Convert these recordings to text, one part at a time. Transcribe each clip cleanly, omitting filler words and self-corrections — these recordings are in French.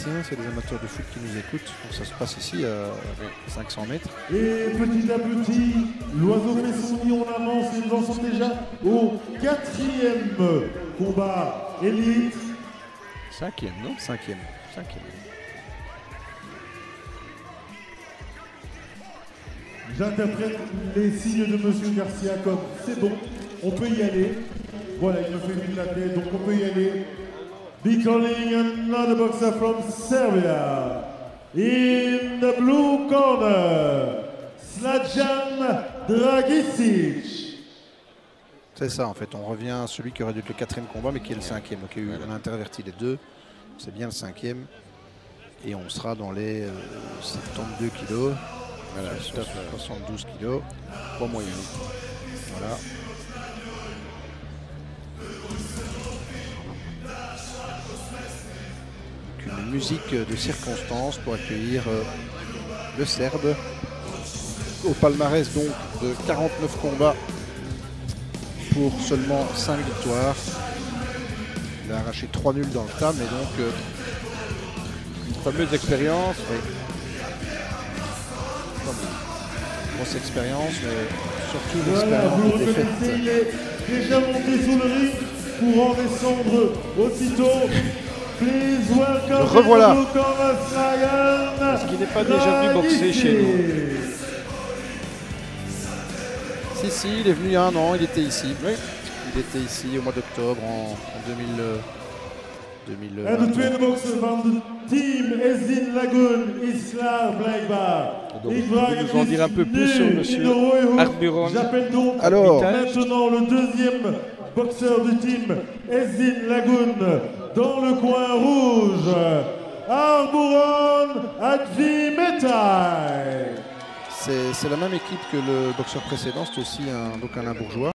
Tiens, c'est des amateurs de foot qui nous écoutent. Donc ça se passe ici à 500 mètres. Et petit à petit, l'oiseau fait son nid, on avance et nous en sommes déjà au 4e combat élite. 5e, non? 5e. J'interprète les signes de Monsieur Garcia comme c'est bon, on peut y aller. Voilà, il me fait vite la tête, donc on peut y aller. Be calling another boxer from Serbia. In the blue corner, Slađan Dragicic. C'est ça en fait, on revient à celui qui aurait dû être le 4e combat mais qui est le 5e. Donc on a interverti les deux, c'est bien le 5e. Et on sera dans les 72 kilos. Voilà, 72 kilos. Pas moyen. Voilà. Donc une musique de circonstance pour accueillir le Serbe. Au palmarès donc de 49 combats pour seulement 5 victoires. Il a arraché 3 nuls dans le tas, mais donc une fameuse expérience. Oui. Grosse expérience, mais surtout Voilà, vous le l'expérience des reconnaissez, il défaites. est déjà monté sous le ring pour en descendre aussitôt. Please welcome Le revoilà. Est-ce qu'il n'est pas déjà venu boxer chez nous? Si, il est venu il y a un an, il était ici. Oui. Il était ici au mois d'octobre en 2000. En de tweede bokser van de team Ezdin Lagoon is klaar blijkbaar. Donc, vous pouvez nous en dire un peu plus sur monsieur Arburon. J'appelle donc Alors, maintenant le deuxième boxeur du team Ezdin Lagoon dans le coin rouge. Arburon Hadjimetai. c'est la même équipe que le boxeur précédent, c'est aussi donc un bourgeois.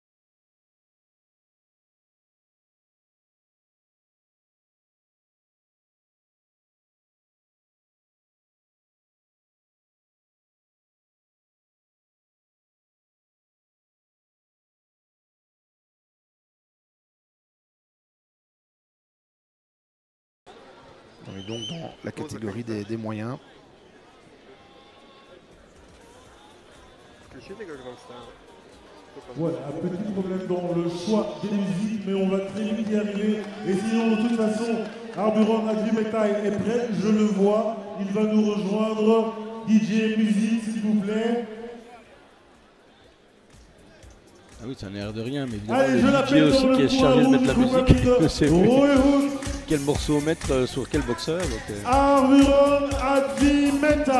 On est donc dans la catégorie des moyens. Voilà, un petit problème dans le choix des musiques, mais on va très vite y arriver. Et sinon, de toute façon, Arburon Hadjimetai est prêt, je le vois. Il va nous rejoindre. DJ Musique, s'il vous plaît. Ah oui, ça n'a l'air de rien, mais évidemment, Allez, je le DJ l'appelle aussi dans qui le est chargé de coin mettre la rouge, musique, c'est Royhood. quel morceau mettre sur quel boxeur. Donc, Arburon Hadjimetai.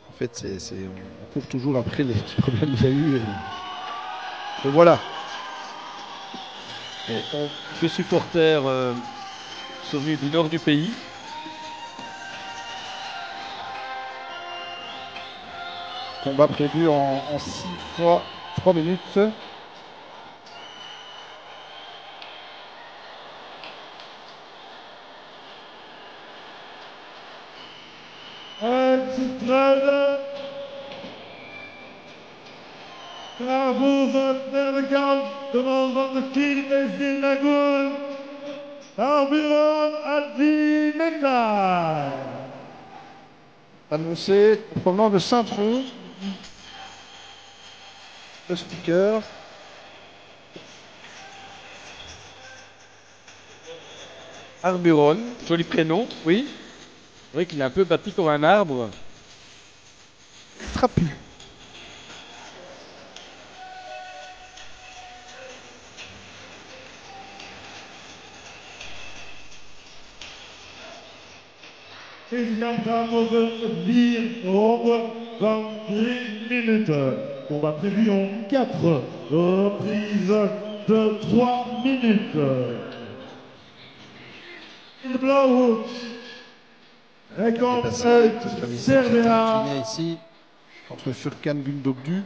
En fait, on court toujours après les problèmes qu'il y a eu. Et voilà. les supporters sont venus du nord du pays. Combat prévu en 6 fois 3 minutes. Centrale. Bravo van der Kamp, de man van de team Ezdin Lagoon. Arburon Hadjimetai. Annoncé provenant de Saint-Tron. Le speaker. Arburon, joli prénom, oui. C'est vrai qu'il est un peu bâti comme un arbre. Trapu. Deze kant gaan over 4 ronden van 3 minuten. Combat prévu en 4 reprises de 3 minutes. In de blauwhoek. Hij komt uit Serbia. Ici, entre Furkan Gundogdu.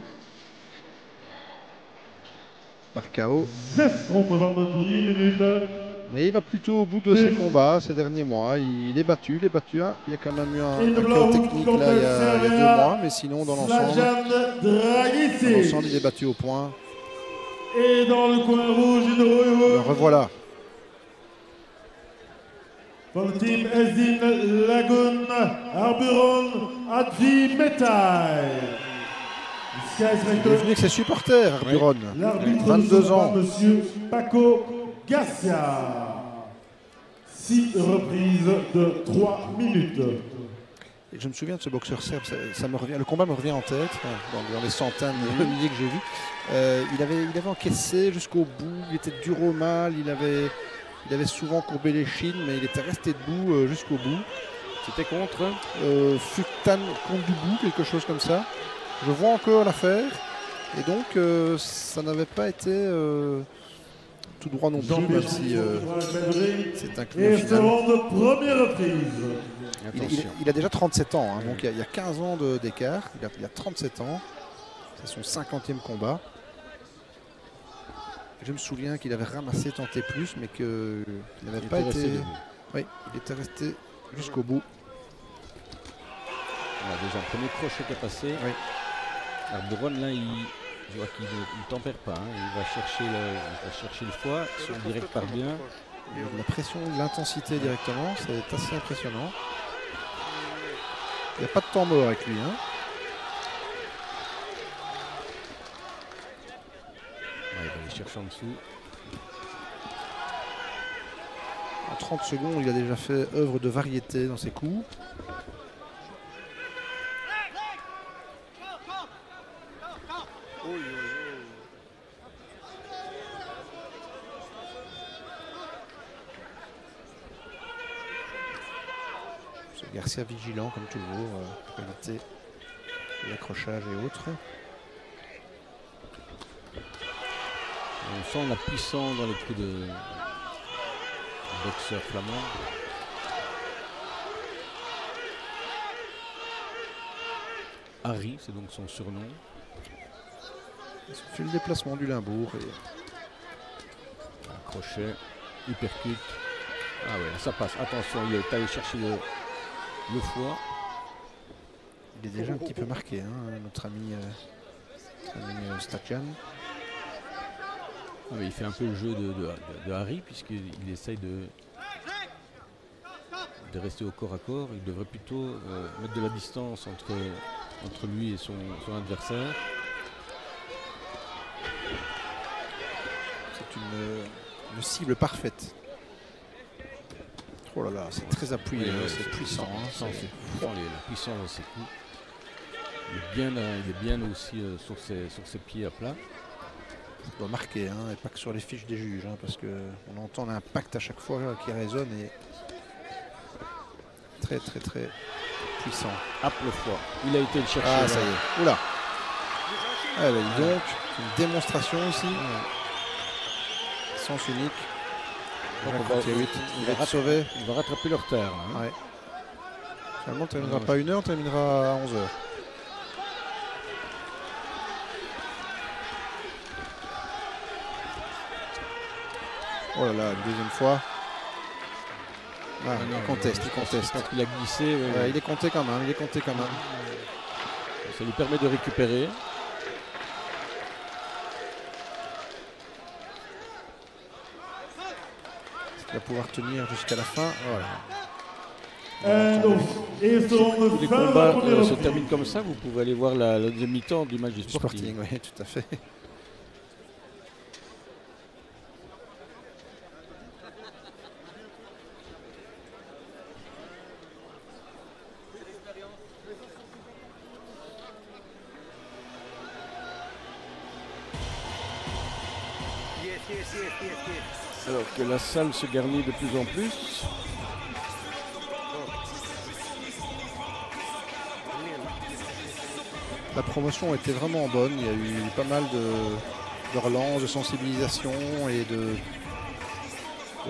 Par KO. 6 ronden van de 3 minuten. Mais il va plutôt au bout de ses combats ces derniers mois. Il est battu, hein. Il y a quand même eu un chaos technique là, il y a 2 mois, mais sinon dans l'ensemble, il est battu au point. Et dans le coin rouge, Le revoilà. Pour le team Ezdin Lagoon, Arburon, Advi Metai. Il est venu avec ses supporters, Arburon. L'arbitre 22 ans. Monsieur Paco Garcia. 6 reprises de 3 minutes. Et je me souviens de ce boxeur serbe, ça me revient, le combat me revient en tête, dans les centaines de milliers que j'ai vus. Il avait encaissé jusqu'au bout, il était dur au mal, il avait souvent courbé les chines, mais il était resté debout jusqu'au bout. C'était contre Fuktan Kondubu, quelque chose comme ça. Je vois encore l'affaire, et donc ça n'avait pas été tout droit non plus, même si c'est inclus au Et final. de première reprise. Il a déjà 37 ans, hein, donc il y a 15 ans d'écart. Il a 37 ans, c'est son 50e combat. Je me souviens qu'il avait ramassé, tenté plus, mais qu'il n'avait pas été... Oui, il était resté jusqu'au bout. On a déjà un premier crochet qui est passé. Oui. Arburon, là, je vois qu'il ne tempère pas. Hein. Il va chercher le foie, sur le direct part bien. Il y a de la pression, de l'intensité directement, c'est assez impressionnant. Il n'y a pas de temps mort avec lui. Hein. Ouais, il va aller chercher en dessous. En 30 secondes, il a déjà fait œuvre de variété dans ses coups. Garcia vigilant comme toujours pour éviter l'accrochage et autres. On sent la puissance dans les coups de boxeur flamand. Harry, c'est donc son surnom. Il fait le déplacement du Limbourg. Et... un crochet, uppercut. Ah ouais, ça passe. Attention, il est allé chercher le foie. Il est déjà un petit peu marqué, hein, notre ami Stadjan. Ah oui, il fait un peu le jeu de Harry, puisqu'il essaye de rester au corps à corps. Il devrait plutôt mettre de la distance entre lui et son adversaire. C'est une cible parfaite. Oh là là, c'est très appuyé, Oui, c'est puissant. Hein, la puissance de ses coups. Il est bien aussi sur ses pieds à plat. Ça doit marquer, hein, et pas que sur les fiches des juges, hein, parce qu'on entend l'impact à chaque fois qui résonne et très très très puissant. Hop, le foie. Il a été le chercher. Ah, ça y est. Oula. Ah, bah, dis donc, une démonstration ici. Sens unique. Il va être sauvé. Il va rattraper le retard. Hein. Ouais. Finalement, on ne terminera pas à 1h, on terminera à 11h. Oh là là, une deuxième fois. Ah, il conteste. Quand il a glissé. Il est compté quand même, Ça lui permet de récupérer. Il va pouvoir tenir jusqu'à la fin. Et Les combats se terminent comme ça. Vous pouvez aller voir la deuxième mi-temps du match du Sporting. Oui, tout à fait. Alors que la salle se garnit de plus en plus. La promotion était vraiment bonne. Il y a eu pas mal de relances, de sensibilisation et de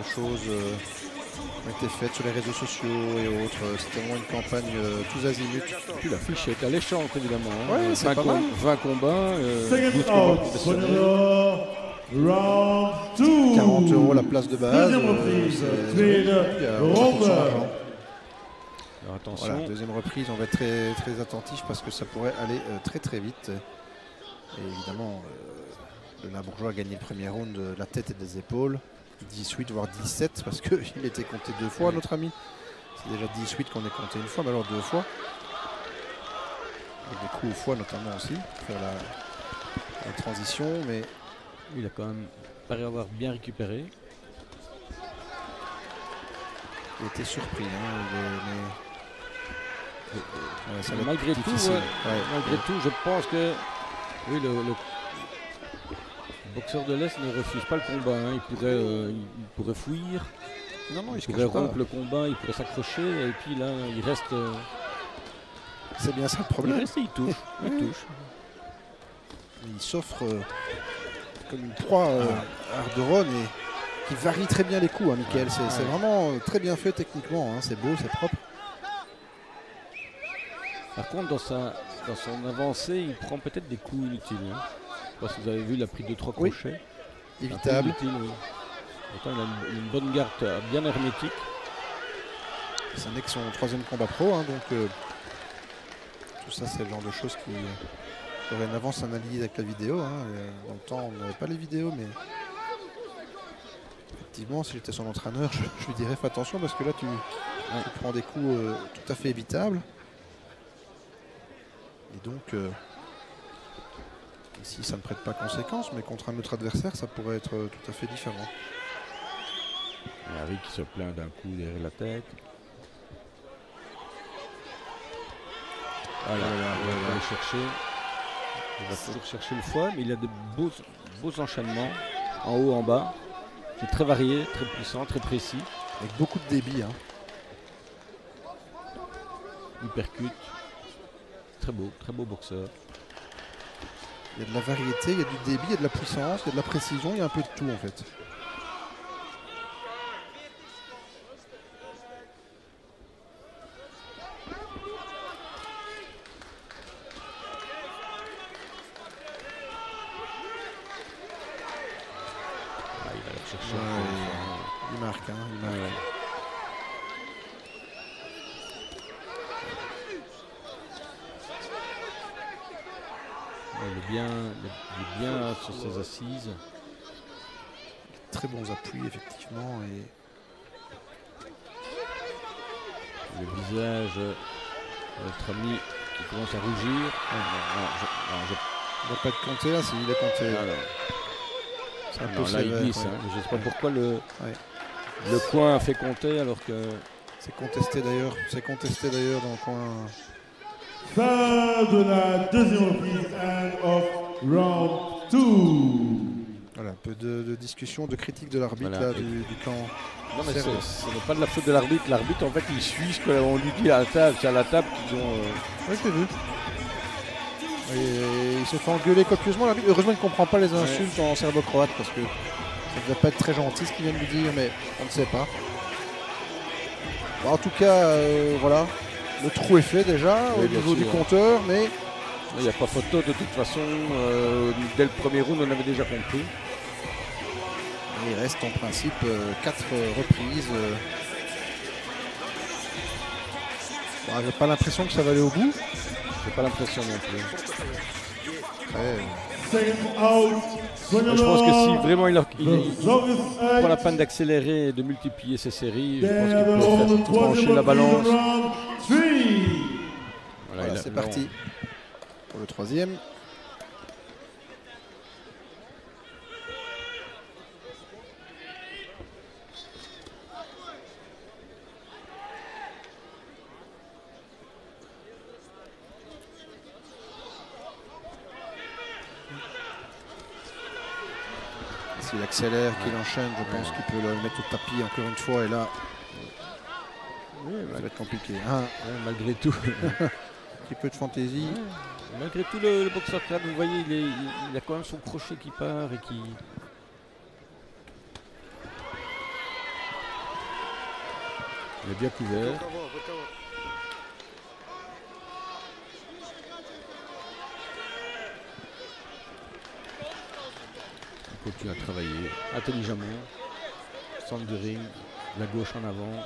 choses qui ont été faites sur les réseaux sociaux et autres. C'était vraiment une campagne tous azimuts. Et puis l'affiche est alléchante évidemment. Ouais, c'est pas mal. 20 combats. 12 Second combats out, professionnels. winner Round 2. 40 € la place de base. Deuxième reprise. Il y a beaucoup de son argent. Alors attention. Voilà, deuxième reprise, on va être très, très attentif parce que ça pourrait aller très très vite. Et évidemment, le Labourgeois a gagné le premier round de la tête et des épaules. 18 voire 17 parce qu'il était compté 2 fois, notre ami. C'est déjà 18 qu'on est compté une fois, mais alors 2 fois. Avec des coups au foie notamment aussi, pour faire la transition. Mais Il a quand même paraît avoir bien récupéré. il était surpris. Ça va être Malgré tout, difficile. Ouais. malgré tout, je pense que oui, le boxeur de l'Est ne refuse pas le combat. Hein. Il pourrait fuir, Non, non, il se il pourrait cache pas. rompre le combat, il pourrait s'accrocher et puis là, il reste. C'est bien ça le Il problème. reste et il touche. Il touche. Il s'offre comme une proie à Arderon et qui varie très bien les coups, hein, Mickaël. C'est vraiment très bien fait techniquement. Hein. C'est beau, c'est propre. Par contre, dans son avancée, il prend peut-être des coups inutiles. Hein. Je sais pas si vous avez vu, il a pris 2-3 Oui. crochets. Évitable. Un peu inutile, oui. Pourtant, il a une bonne garde bien hermétique. Ce n'est que son 3e combat pro. Hein, donc tout ça, c'est le genre de choses qui dorénavant s'analyse avec la vidéo. Hein. Longtemps, on n'avait pas les vidéos, mais effectivement, si j'étais son entraîneur, je lui dirais fais attention parce que là, tu prends des coups tout à fait évitables. Et donc, ici, ça ne prête pas conséquence, mais contre un autre adversaire, ça pourrait être tout à fait différent. Et Harry qui se plaint d'un coup derrière la tête. Voilà, il va aller chercher. Il va toujours chercher le foie, mais il a de beaux enchaînements, en haut, en bas. C'est très varié, très puissant, très précis. Avec beaucoup de débit. Hein. Il percute. Très beau boxeur. Il y a de la variété, il y a du débit, il y a de la puissance, il y a de la précision, il y a un peu de tout en fait. Il va aller chercher. Il marque, hein, il marque. Ouais. Il est bien sur ses assises. Très bons appuis effectivement. Et Le visage de notre ami qui commence à rougir. il ne va pas être compté là, s'il est compté. C'est un peu Là, il sévère, glisse. ouais. Hein. Je ne sais pas pourquoi le Ouais. coin a fait compter alors que. C'est contesté d'ailleurs dans le coin. Fin de la deuxième reprise and of round 2. Voilà, un peu de discussion, de critique de l'arbitre Voilà. là, du camp. Non, mais serbe. ce n'est pas de la faute de l'arbitre. L'arbitre, en fait, il suit ce qu'on lui dit à la table. C'est à la table qu'ils ont. Oui, je l'ai vu. Et il se fait engueuler copieusement l'arbitre. Heureusement, il ne comprend pas les insultes en serbo-croate parce que ça ne devait pas être très gentil ce qu'il vient de lui dire, mais on ne sait pas. Bon, en tout cas, voilà. Le trou est fait déjà Oui, au bien niveau du sûr. compteur, mais Il n'y a pas photo de toute façon. Dès le premier round, on avait déjà compris. il reste en principe 4 reprises. Bon, j'ai pas l'impression que ça va aller au bout. J'ai pas l'impression non plus. Après, Second out. Je pense que si vraiment il The strongest prend la eight. peine d'accélérer et de multiplier ses séries, je Then pense the qu'il peut faire troisième pencher la reprise, balance. round 3. voilà, c'est parti pour le troisième. S'il accélère, qu'il enchaîne, je pense qu'il peut le mettre au tapis encore une fois. Et là, ça va être compliqué. Un Malgré tout, petit peu de fantaisie. malgré tout le boxeur crade, vous voyez, il a quand même son crochet qui part et qui. Il est bien couvert. Il continue à travailler intelligemment. Centre du ring, la gauche en avant.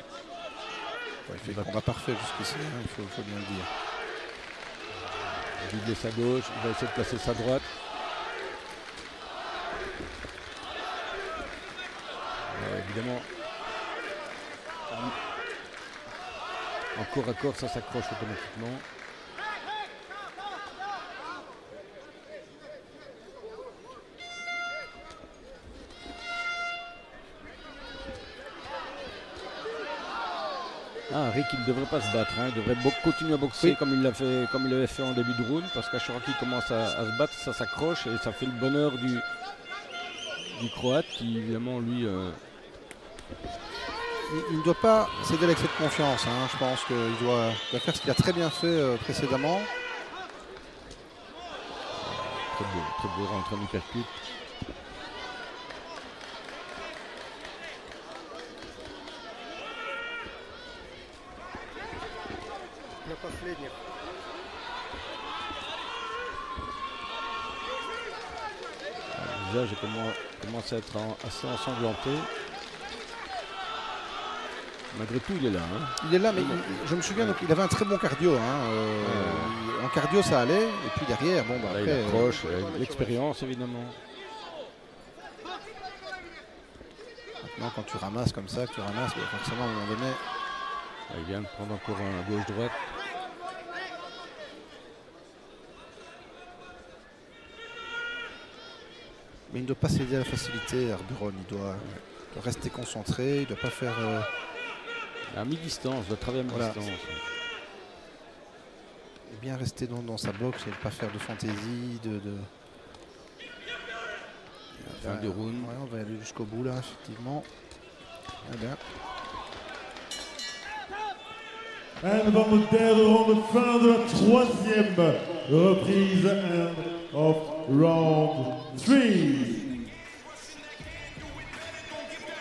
Ouais, il fait le combat parfait jusqu'ici, hein, il faut bien le dire. Il double sa gauche, il va essayer de placer sa droite. Évidemment, en corps à corps, ça s'accroche automatiquement. Ah, Rick, il ne devrait pas se battre, hein. Il devrait continuer à boxer oui. comme il l'avait fait en début de round, parce qu'à chaque fois qu'il commence à se battre, ça s'accroche et ça fait le bonheur du Croate qui, évidemment, lui... Il ne doit pas céder l'excès de confiance, hein. Je pense qu'il doit faire ce qu'il a très bien fait précédemment. Très beau rentre en uppercut. Le visage commence à être assez ensanglanté. Malgré tout, il est là. Hein. Il est là, mais je me souviens qu'il avait un très bon cardio. Hein. En cardio, ça allait. Et puis derrière, bon, bah, là, après, il approche, l'expérience, évidemment. Maintenant, quand tu ramasses comme ça, bah, forcément, à un moment donné... Là, il vient de prendre encore un gauche-droite. Mais il ne doit pas céder à la facilité, Arburon. Il doit rester concentré, il ne doit pas faire... À mi-distance, doit travailler à mi-distance. Voilà. Et bien rester dans sa boxe et ne pas faire de fantaisie, Fin du round. Ouais, on va aller jusqu'au bout là, effectivement. Ah bien. En van de derde ronde, fin de la troisième reprise of round 3.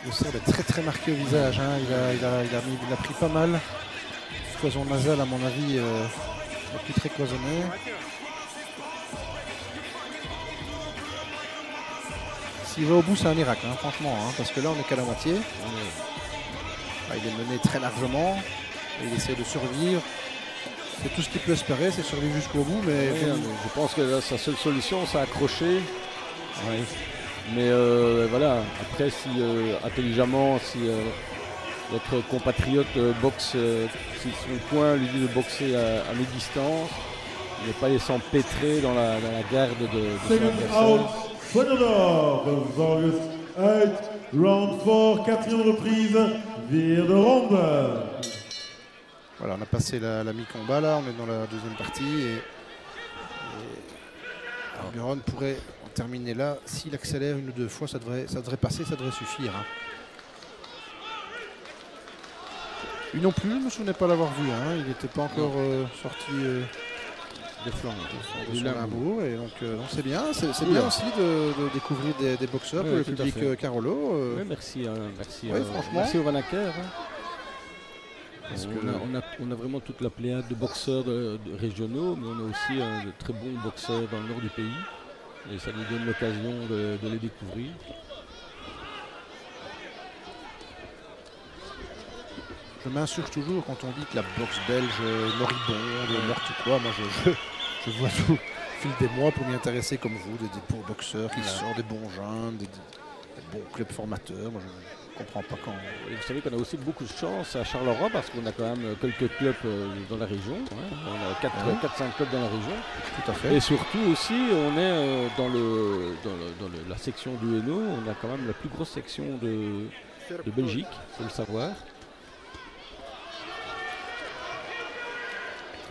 Le Serbe est très très marqué au visage, hein. Il a pris pas mal. Cloison nasale à mon avis, plus très cloisonné. S'il va au bout, c'est un miracle, hein, franchement, hein, parce que là on n'est qu'à la moitié. Ah, il est mené très largement, et il essaie de survivre. C'est tout ce qu'il peut espérer, c'est survivre jusqu'au bout. Mais je pense que là, sa seule solution, c'est accrocher. Ouais. Mais voilà, après, si intelligemment, si notre compatriote boxe, si son point lui dit de boxer à mi-distance, ne pas laisser s'empêtrer dans la garde de son adversaire. Round 4, quatrième reprise, vire de ronde. Voilà, on a passé la mi-combat là, on est dans la deuxième partie et Arburon pourrait en terminer là. S'il accélère une ou deux fois, ça devrait passer, ça devrait suffire. Hein. Lui non plus, je ne me souvenais pas l'avoir vu, hein. Il n'était pas encore sorti des flancs de son limbourg, et donc c'est bien, c'est bien aussi de découvrir des boxeurs pour le public Carolo. Oui, merci, merci, franchement. merci au Vanacker. Hein. On a vraiment toute la pléiade de boxeurs régionaux, mais on a aussi de très bons boxeurs dans le nord du pays, et ça nous donne l'occasion de les découvrir. Je m'insurge toujours quand on dit que la boxe belge moribonde, n'importe quoi. Moi, je vois tout au fil des mois pour m'y intéresser comme vous, des bons boxeurs qui sortent, des bons jeunes, des bons clubs formateurs. Moi, je ne comprends pas quand... Et vous savez qu'on a aussi beaucoup de chance à Charleroi parce qu'on a quand même quelques clubs dans la région. Hein. On a 4-5 clubs dans la région. Tout à fait. Et surtout aussi, on est dans la section du Hainaut. On a quand même la plus grosse section de Belgique, il faut le savoir.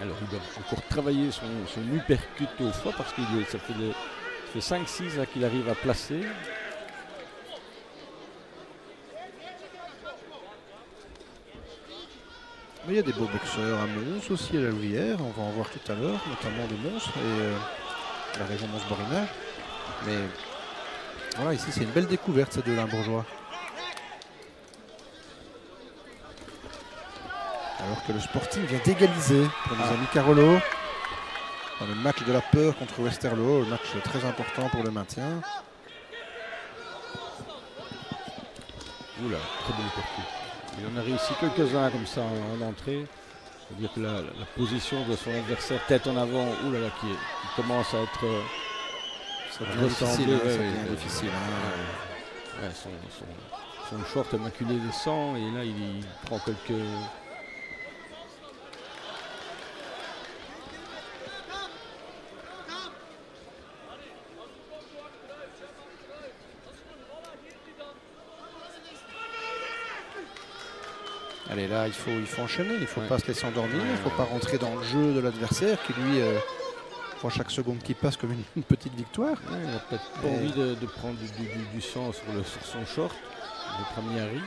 Alors il doit encore travailler son uppercut au foie parce que ça fait 5-6 qu'il arrive à placer. Mais il y a des beaux boxeurs à Mons aussi, à la Louvière, on va en voir tout à l'heure, notamment de Mons et la région Mons-Borinage. Mais voilà, ici c'est une belle découverte ces deux limbourgeois. Alors que le Sporting vient d'égaliser pour nos amis Carolo dans le match de la peur contre Westerlo, le match très important pour le maintien. Oula, très bon percute. Il en a réussi quelques-uns comme ça en entrée. C'est-à-dire que la position de son adversaire, tête en avant, oulala, qui commence à être ça devient difficile. ouais, Ça devient difficile. Ouais, son short est maculé de sang et là il prend quelques... Allez, là, il faut enchaîner, il ne faut pas se laisser endormir, il ne faut pas rentrer dans le jeu de l'adversaire qui, lui, voit chaque seconde qui passe comme une petite victoire. Ouais, il n'a peut-être pas envie de prendre du sang sur son short, notre ami Harry.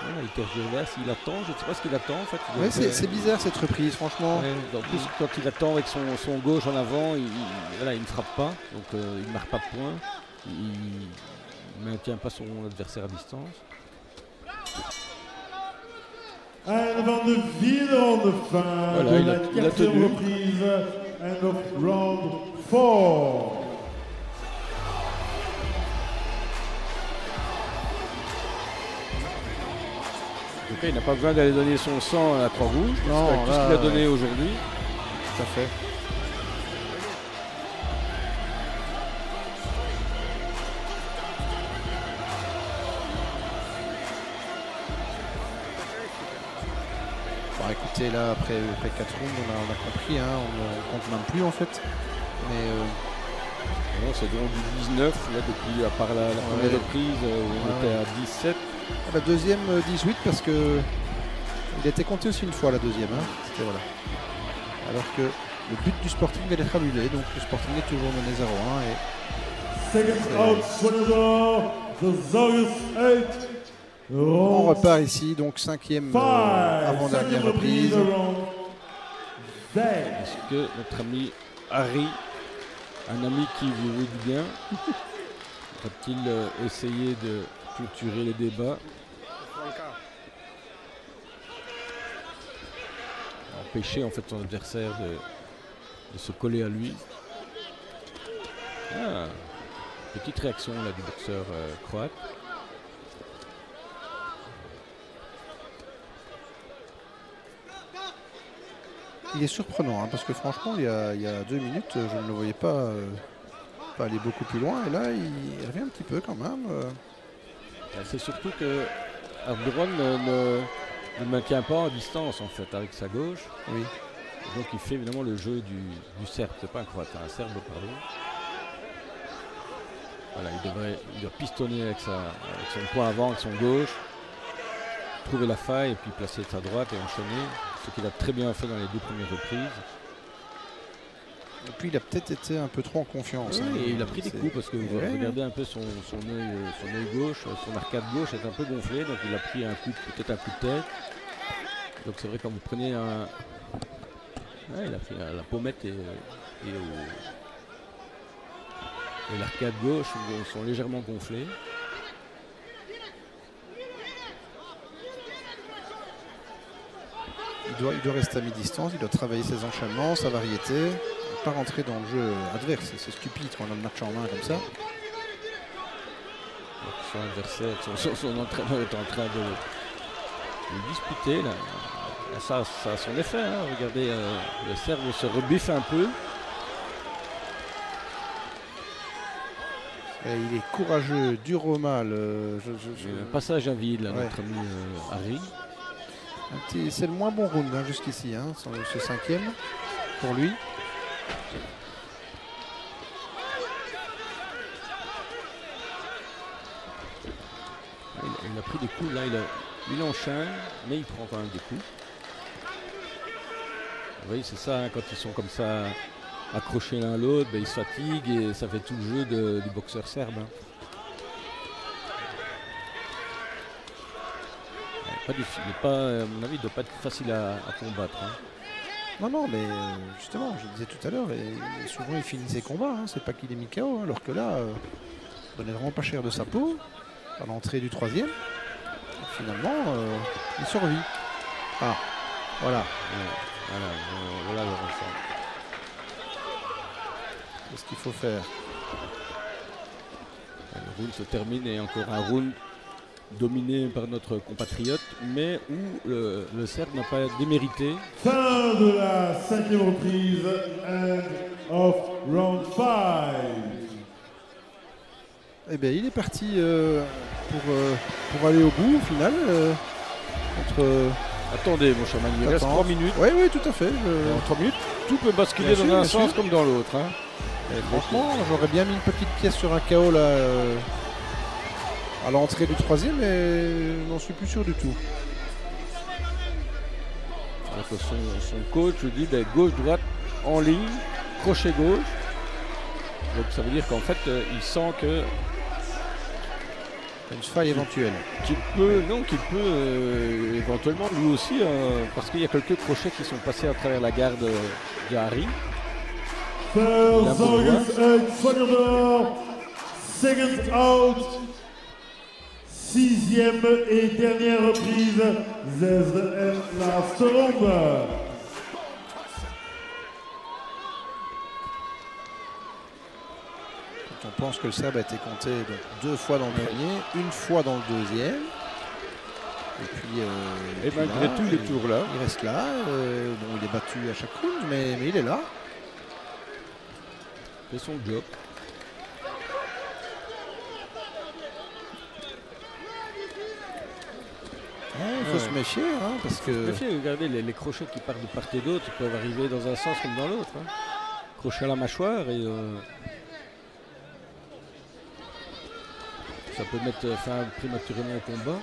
Voilà, il tergiverse, il attend, je ne sais pas ce qu'il attend en fait. Ouais, c'est bizarre cette reprise, franchement. Ouais, en plus, quand il attend avec son gauche en avant, il ne frappe pas, donc il ne marque pas de points, il ne maintient pas son adversaire à distance. En van de vierde ronde fin Voilà, de il la a quatrième tenu. reprise, end of round 4. Donc il n'a pas besoin d'aller donner son sang à la Croix-Rouge, Non, avec tout ce qu'il a donné aujourd'hui. Tout à fait. Bon, écoutez, là, après 4 rounds, on a compris, hein, on ne compte même plus en fait. Mais Non, c'est donc du 19, là, depuis, à part la première reprise, où on était à 17. la deuxième 18 parce que il était compté aussi une fois la deuxième. Hein. C'était voilà. Alors que le but du Sporting va être annulé, donc le Sporting est toujours mené 0-1 et Second out, winner, the Zorgus 8. on repart ici, donc cinquième avant-dernière reprise. Est-ce que notre ami Harry, un ami qui vous veut du bien, va-t-il essayer de clôturer les débats, empêcher en fait son adversaire de se coller à lui? Ah, petite réaction là du boxeur croate. Il est surprenant hein, parce que franchement il y a 2 minutes je ne le voyais pas aller beaucoup plus loin et là il revient un petit peu quand même. C'est surtout que Arburon ne maintient pas en distance en fait avec sa gauche. Oui. Et donc il fait évidemment le jeu du Serbe, c'est pas un croate, un Serbe pardon. Voilà, il doit pistonner avec son poing avant, avec son gauche, trouver la faille et puis placer sa droite et enchaîner, ce qu'il a très bien fait dans les 2 premières reprises. Et puis il a peut-être été un peu trop en confiance. Oui, hein. et il a pris des coups parce que vous Ouais. regardez un peu son œil gauche, son arcade gauche est un peu gonflé, donc il a pris peut-être un coup de tête. Donc c'est vrai quand vous prenez un... Ouais, il a pris la pommette et l'arcade gauche sont légèrement gonflés. Il doit rester à mi-distance, il doit travailler ses enchaînements, sa variété, ne pas rentrer dans le jeu adverse. C'est stupide quand on a le match en main comme ça. Donc son adversaire, son entraîneur est en train de disputer là. Là, ça a son effet, hein. Regardez, le Serbe se rebiffe un peu. Et il est courageux, dur au mal. Un passage à vide là, Ouais. notre ami Harry. C'est le moins bon round hein, jusqu'ici, hein, ce 5e pour lui. Il a pris des coups, là il enchaîne, mais il prend quand même des coups. Vous voyez, c'est ça, hein, quand ils sont comme ça accrochés l'un à l'autre, ben, ils se fatiguent et ça fait tout le jeu du boxeur serbe. Hein. Pas difficile, à mon avis, il ne doit pas être facile à combattre. Hein. Non, mais justement, je disais tout à l'heure, et souvent il finit ses combats, hein, c'est pas qu'il est mis KO, hein, alors que là, il donnait vraiment pas cher de sa peau à l'entrée du 3e. Finalement, il survit. Ah, voilà. Voilà le ressort. Qu'est-ce qu'il faut faire? Le round se termine et encore un round dominé par notre compatriote, mais où le Serbe n'a pas démérité. Fin de la 5e reprise, end of round 5. Eh bien, il est parti pour aller au bout au final. Attendez, mon cher Manu, il reste 3 minutes. Oui, oui, tout à fait. En 3 minutes, tout peut basculer Bien dans sûr, un bien sens sûr. comme dans l'autre. Hein. Franchement, j'aurais bien mis une petite pièce sur un KO là, à l'entrée du 3e, mais je n'en suis plus sûr du tout. Alors que son coach dit ben, gauche-droite en ligne, crochet gauche. Donc ça veut dire qu'en fait, il sent que Une faille éventuelle. qu'il peut éventuellement lui aussi, parce qu'il y a quelques crochets qui sont passés à travers la garde de Harry. First August and Sonner, second out, 6e et dernière reprise, this and last round. Quand on pense que le Serbe a été compté donc 2 fois dans le premier, 1 fois dans le 2e. Et puis, Et puis malgré là, tout, il est toujours là. Il reste là. Bon, il est battu à chaque round, mais il est là. C'est son job. Il faut se méfier, hein, parce que... Méfiez, regardez, les crochets qui partent de part et d'autre peuvent arriver dans un sens comme dans l'autre. Hein. Crochet à la mâchoire et ça peut mettre fin prématurément au combat.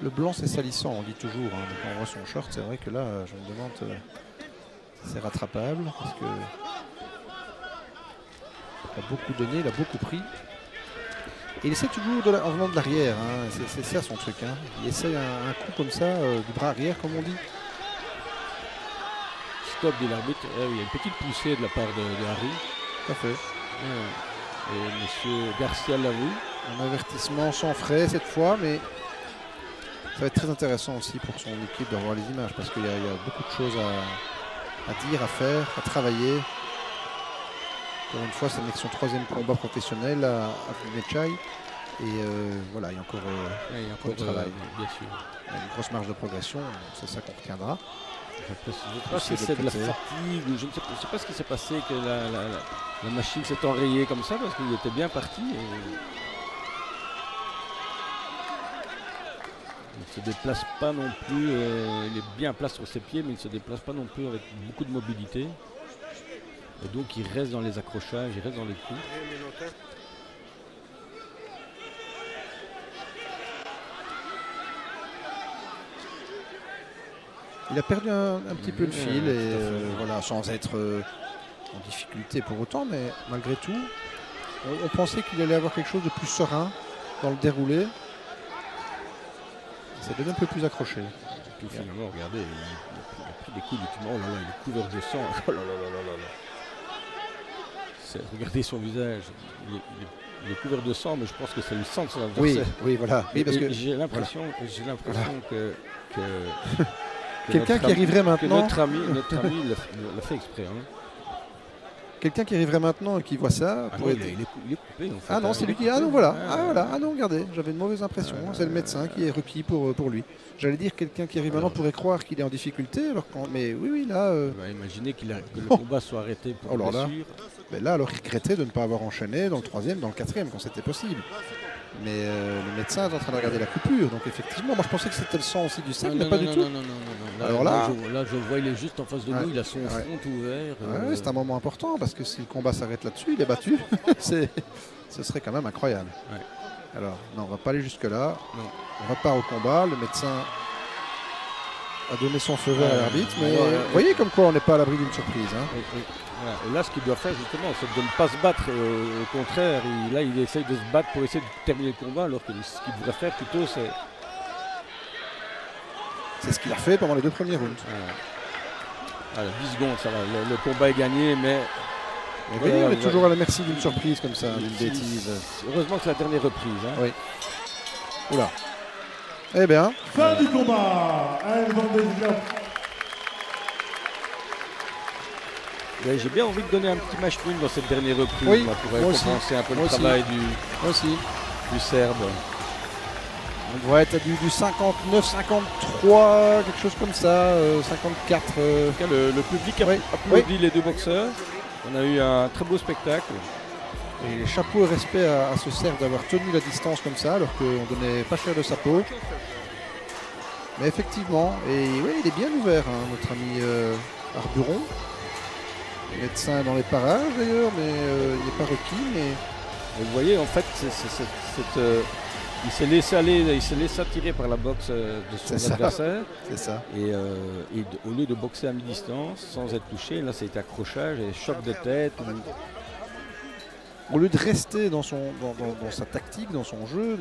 Le blanc c'est salissant, on dit toujours, hein. Quand on voit son short, c'est vrai que là, je me demande si c'est rattrapable, parce que il a beaucoup donné, il a beaucoup pris. Et il essaie toujours en venant de l'arrière, hein. C'est ça son truc. Hein. Il essaie un coup comme ça, du bras arrière comme on dit. Stop dit l'arbitre. Il y a une petite poussée de la part de Harry. Tout à fait. Et monsieur Garcia l'a vu. Un avertissement sans frais cette fois, mais ça va être très intéressant aussi pour son équipe de revoir les images, parce qu'il y a beaucoup de choses à dire, à faire, à travailler. Encore une fois, c'est son 3e combat professionnel à Vunechai. Et voilà, il y a encore, du travail. Bien sûr. Il y a une grosse marge de progression, c'est ça qu'on retiendra. Je ne sais pas si c'est de la fatigue, ou je ne sais pas ce qui s'est passé, que la machine s'est enrayée comme ça, parce qu'il était bien parti. Il ne se déplace pas non plus, il est bien en place sur ses pieds, mais il ne se déplace pas non plus avec beaucoup de mobilité. Et donc il reste dans les accrochages, il reste dans les coups. Il a perdu un petit peu le fil, et voilà, sans être en difficulté pour autant, mais malgré tout, on pensait qu'il allait avoir quelque chose de plus serein dans le déroulé. Ça devient un peu plus accroché. Et puis finalement, regardez, il a pris des coups du tunnel. Oh là là, il est couvert de sang. Oh là là là là là. Regardez son visage. Il est couvert de sang, mais je pense que c'est le sang de son adversaire. Oui, voilà. Oui, parce que j'ai l'impression que quelqu'un qui arriverait maintenant. Notre ami l'a fait exprès. Hein. Quelqu'un qui arriverait maintenant et qui voit ça. Ah non, il est coupé en fait. Ah non, c'est lui qui. Ah non, voilà. Ah non, regardez, j'avais une mauvaise impression. C'est le médecin qui est requis pour lui. J'allais dire quelqu'un qui arrive maintenant pourrait croire qu'il est en difficulté. Mais oui, là. Imaginez que le combat soit arrêté pour blessure. Mais là, alors il regrettait de ne pas avoir enchaîné dans le 3e, dans le 4e quand c'était possible. Mais le médecin est en train de regarder la coupure. Donc effectivement, moi je pensais que c'était le sang aussi du sang, mais pas du tout. Non. Alors là, je vois, il est juste en face de nous, il a son front ouvert. C'est un moment important parce que si le combat s'arrête là-dessus, il est battu. Ce serait quand même incroyable. Ouais. Alors, non, on va pas aller jusque-là. Non. On repart au combat. Le médecin a donné son feu vert à l'arbitre. Mais vous voyez comme quoi on n'est pas à l'abri d'une surprise. Hein. Voilà. Et là, ce qu'il doit faire justement, c'est de ne pas se battre. Au contraire, il essaye de se battre pour essayer de terminer le combat, alors que ce qu'il devrait faire plutôt, c'est... C'est ce qu'il a fait pendant les 2 premiers rounds. Voilà, 10 secondes, ça va. Le combat est gagné, mais... Oui, on est toujours à la merci d'une surprise comme ça, d'une bêtise. Heureusement que c'est la dernière reprise. Hein. Oui. Oula. Eh bien. Fin du combat. Ouais, j'ai bien envie de donner un petit match nul dans cette dernière reprise, Oui, moi, pour moi aussi. compenser un peu Moi le aussi. travail Moi aussi. du Serbe. On devrait être à du 59, 53, quelque chose comme ça, 54. En tout cas, le public a Oui. applaudi les deux boxeurs. On a eu un très beau spectacle. Et chapeau et respect à ce Serbe d'avoir tenu la distance comme ça, alors qu'on donnait pas cher de sa peau. Mais effectivement, et oui, il est bien ouvert, hein, notre ami Arburon. Médecin dans les parages d'ailleurs, mais il n'est pas requis. Mais Et vous voyez, en fait, il s'est laissé aller, il s'est laissé attirer par la boxe de C'est son ça. adversaire. c'est ça. Et au lieu de boxer à mi-distance, sans être touché, là, c'était accrochage et choc de tête. Au lieu de rester dans sa tactique, dans son jeu,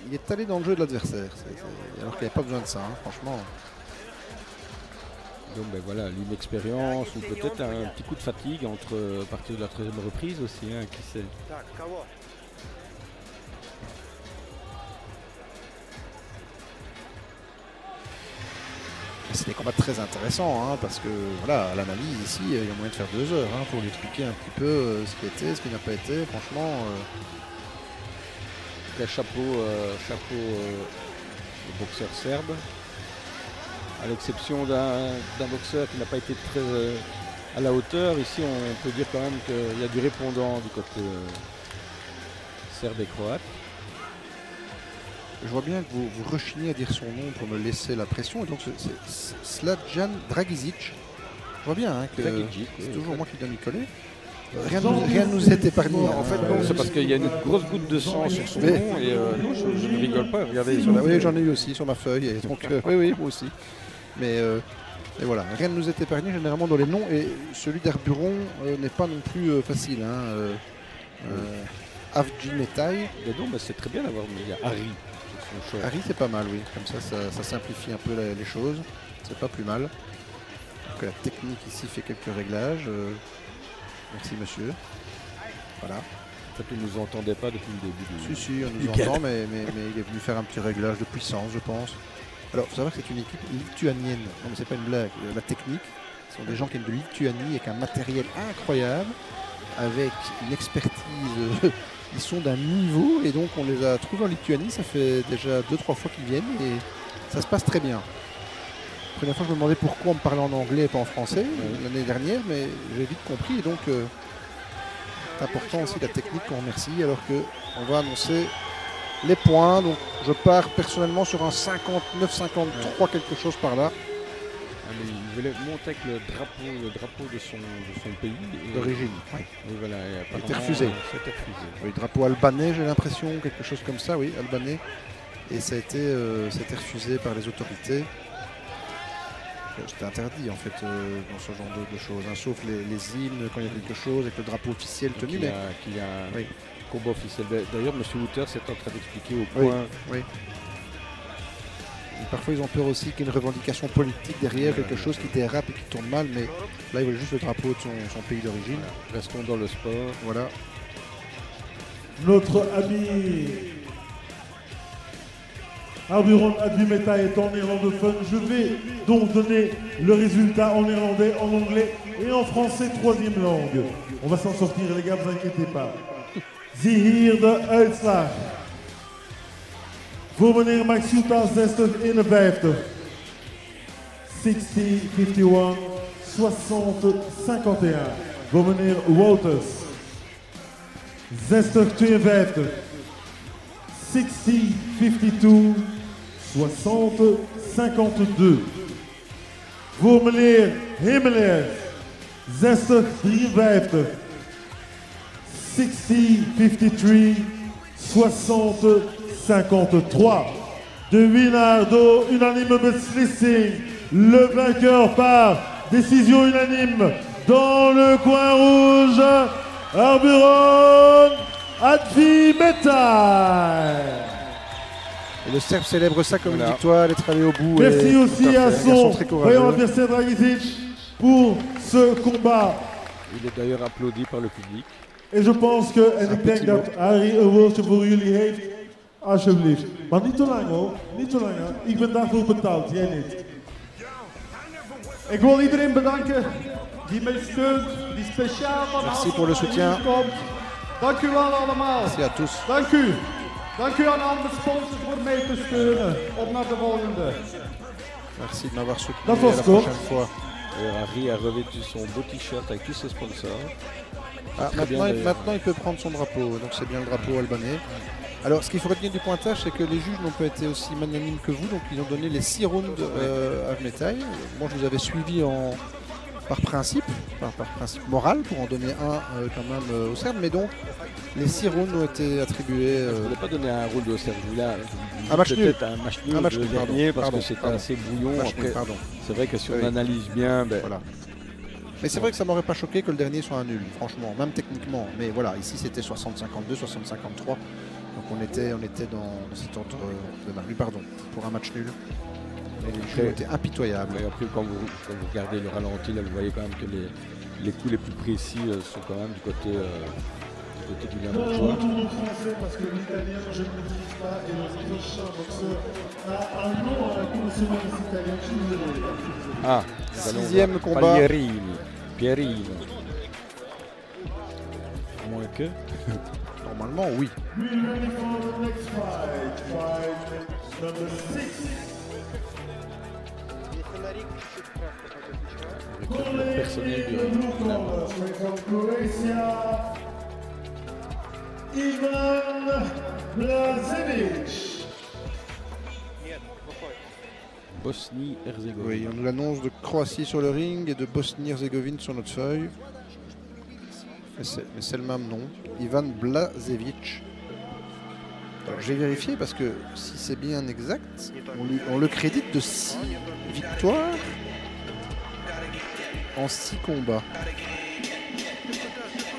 il est allé dans le jeu de l'adversaire. Alors qu'il n'y avait pas besoin de ça, hein, franchement. Donc ben voilà, l'inexpérience ou peut-être un petit coup de fatigue à partir de la 13e reprise aussi, hein, qui sait. C'est des combats très intéressants, hein, parce que voilà, à l'analyse ici, il y a moyen de faire 2 heures hein, pour lui expliquer un petit peu ce qui était, ce qui n'a pas été. Franchement, En tout cas, chapeau au boxeur serbe. À l'exception d'un boxeur qui n'a pas été très à la hauteur, ici on peut dire quand même qu'il y a du répondant du côté serbe et croate. je vois bien que vous rechignez à dire son nom pour me laisser la pression. Et donc c'est Sladjan Dragišić. Je vois bien hein, que Dragišić, c'est oui, toujours en moi qui donne Nicolet. Rien ne nous est épargné. En fait, non, c'est parce qu'il y a une grosse goutte de sang sur son Mais- nom et non, je ne rigole pas. Regardez sur la Oui, j'en ai eu aussi sur ma feuille. Et donc, oui, moi aussi. Mais et voilà, rien ne nous est épargné généralement dans les noms. Et celui d'Arburon n'est pas non plus facile. Hein, Avji Metai. Mais non, mais c'est très bien d'avoir mis. Il y a Harry sur son short. Harry, c'est pas mal, oui. Comme ça simplifie un peu les choses. C'est pas plus mal. Donc la technique ici fait quelques réglages. Merci monsieur. Voilà. En fait, il ne nous entendait pas depuis le début. Si, on nous Nickel. entend, mais il est venu faire un petit réglage de puissance, je pense. Alors, il faut savoir que c'est une équipe lituanienne. Non, mais c'est pas une blague. La technique, ce sont des gens qui viennent de Lituanie avec un matériel incroyable, avec une expertise. Ils sont d'un niveau, et donc on les a trouvés en Lituanie. Ça fait déjà 2-3 fois qu'ils viennent, et ça se passe très bien. La première fois, je me demandais pourquoi on me parlait en anglais et pas en français l'année dernière, mais j'ai vite compris, et donc c'est important aussi la technique qu'on remercie, alors qu'on va annoncer les points. Donc je pars personnellement sur un 59-53, quelque chose par là, Ah, mais il voulait monter avec le drapeau de son pays. Et- d'origine. Ouais. Et voilà, et apparemment, était refusé. C'était refusé. Oui, drapeau albanais, j'ai l'impression, quelque chose comme ça, oui, albanais. Et ça a été refusé par les autorités. C'était interdit en fait dans ce genre de choses, hein, sauf les hymnes quand il y a quelque chose avec le drapeau officiel tenu. Qu'il y Mais a- qu'il y a un Oui. combat officiel. D'ailleurs, M. Hooter s'est en train d'expliquer au Oui. point. Oui. Et parfois ils ont peur aussi qu'il y ait une revendication politique derrière, quelque chose qui dérape et qui tourne mal, mais là il veut juste le drapeau de son pays d'origine. Restons dans le sport. Voilà. Notre ami Arburon Advimeta est en néerlandophone. Je vais donc donner le résultat en néerlandais, en anglais et en français, troisième langue. On va s'en sortir les gars, vous inquiétez pas. Zie hier de uitslag. Voor meneer Max Juta 60-51. 60-51, 60-51. Voor meneer Wouters 60-52. 60-52, 60-52. Voor meneer Himmler 60-53. 60-53, 60-53. De winnaar door unanime beslissing. Le vainqueur par décision unanime dans le coin rouge, Arburon Advimeta. Et le Serbe célèbre ça comme Voilà. une victoire, d'être allé au bout. Merci et aussi tout à à fait, un garçon son très vaillant courageux. adversaire Dragišić pour ce combat. Il est d'ailleurs applaudi par le public. En je pense que, en ik denk petit dat Harry een woordje voor jullie heeft, alsjeblieft. Maar niet te lang hoor, niet te lang. Hè. Ik ben daarvoor betaald, jij niet. Ik wil iedereen bedanken die mij steunt, die speciaal van Merci pour le soutien. komt. Dank u wel allemaal. Merci à tous. Dank u. Dank u aan alle sponsors voor mee te steunen. Op naar de volgende. Merci de m'avoir soutenu. Dat À was la cool. prochaine fois. Harry a revêtu son beau t-shirt avec tous ses sponsors. Ah, Très bien, d'ailleurs. maintenant, il peut prendre son drapeau, donc c'est bien le drapeau albanais. Alors, ce qu'il faut retenir du pointage, c'est que les juges n'ont pas été aussi magnanimes que vous, donc ils ont donné les 6 rounds à Vmetai. Moi, je vous avais suivi par principe moral, pour en donner un quand même au Serbes, mais donc les 6 rounds ont été attribués. Je ne voulais pas donner un rôle de Serge là. Un match nul. Peut-être un match nul, Un match le nul, pardon. dernier, parce Pardon, que c'était pardon. assez brouillon. Match nul, Après, pardon. c'est vrai que si on Oui. analyse bien, ben, Voilà. Mais c'est vrai que ça m'aurait pas choqué que le dernier soit un nul, franchement, même techniquement. Mais voilà, ici c'était 60-52, 60-53. Donc on était dans cet ordre de marque, pardon, pour un match nul. Mais les jeux étaient impitoyables. mais après, quand vous regardez le ralenti, là, vous voyez quand même que les coups les plus précis sont quand même du côté du Je Namochois. retourne au français parce que l'italien, je ne maîtrise pas et le prochain boxeur a un nom à la consonance italienne. Je suis désolé. Ah, nous allons Sixième voir combat. Pierino. À moins que. Normalement, oui. We ready for the next fight. Fight number 6. Avec le personnel du Namochois. Straight from Croatia, Ivan Blažević. Bosnie-Herzégovine. Oui, on nous l'annonce de Croatie sur le ring et de Bosnie-Herzégovine sur notre feuille. Mais c'est le même nom. Ivan Blažević. Alors j'ai vérifié parce que si c'est bien exact, on le crédite de 6 victoires en 6 combats.